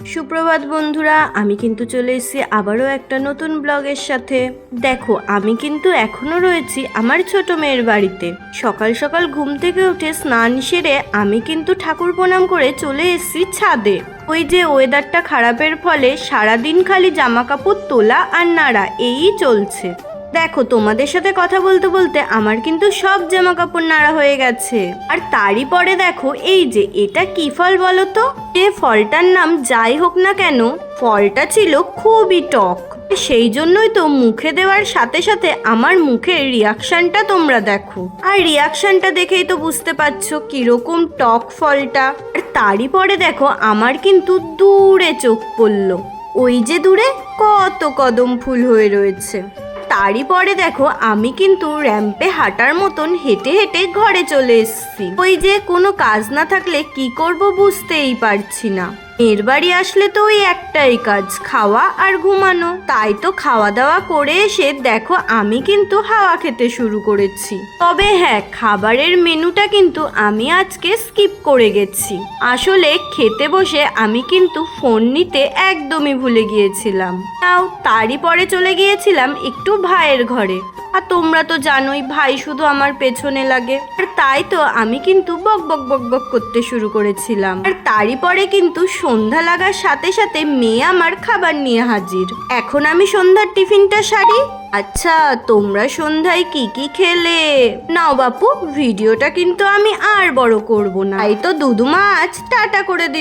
সুপ্রভাত বন্ধুরা, আমি কিন্তু চলে এসেছি আবারও একটা নতুন ব্লগের সাথে। দেখো, আমি কিন্তু এখনো রয়েছি আমার ছোট মেয়ের বাড়িতে। সকাল সকাল ঘুম থেকে উঠে স্নান সেরে আমি কিন্তু ঠাকুর প্রণাম করে চলে এসেছি ছাদে। ওই যে ওয়েদারটা খারাপের ফলে সারাদিন খালি জামা কাপড় তোলা আর নাড়া এই চলছে। দেখো, তোমাদের সাথে কথা বলতে বলতে আমার কিন্তু সব জামা কাপড় নাড়া হয়ে গেছে। আর তারই পরে দেখো, এই যে এটা কি ফল বলো তো? যে ফলটার নাম যাই হোক না কেন, ফলটা ছিল খুবই টক। সেই জন্যই তো মুখে দেওয়ার সাথে সাথে আমার মুখের রিয়াকশনটা তোমরা দেখো। আর রিয়াকশনটা দেখেই তো বুঝতে পারছো কিরকম টক ফলটা। আর তারই পরে দেখো, আমার কিন্তু দূরে চোখ পড়লো। ওই যে দূরে কত কদম ফুল হয়ে রয়েছে। তারই পরে দেখো, আমি কিন্তু র্যাম্পে হাঁটার মতন হেঁটে হেঁটে ঘরে চলে এসেছি। ওই যে কোনো কাজ না থাকলে কি করব বুঝতেই পারছি না। মেয়ের বাড়ি আসলে তো ওই একটাই কাজ, খাওয়া আর ঘুমানো। তাই তো খাওয়া দাওয়া করে এসে দেখো আমি কিন্তু হাওয়া খেতে শুরু করেছি। তবে হ্যাঁ, খাবারের মেনুটা কিন্তু আমি আজকে স্কিপ করে গেছি। আসলে খেতে বসে আমি কিন্তু ফোন নিতে একদমই ভুলে গিয়েছিলাম। তাও তারই পরে চলে গিয়েছিলাম একটু ভাইয়ের ঘরে। আর তোমরা তো জানোই, ভাই শুধু আমার পেছনে লাগে। আর তাই তো আমি কিন্তু বক বক বক বক করতে শুরু করেছিলাম। আর তারই পরে কিন্তু সন্ধ্যা লাগার সাথে সাথে মেয়ে আমার খাবার নিয়ে হাজির। এখন আমি সন্ধ্যার টিফিনটা সারি। আচ্ছা, তোমরা সন্ধ্যায় কি কি খেলে? নাও বাপু, ভিডিওটা কিন্তু আমি আর বড় করব না। তাই তো দুদু মাছ টাটা করে দিই।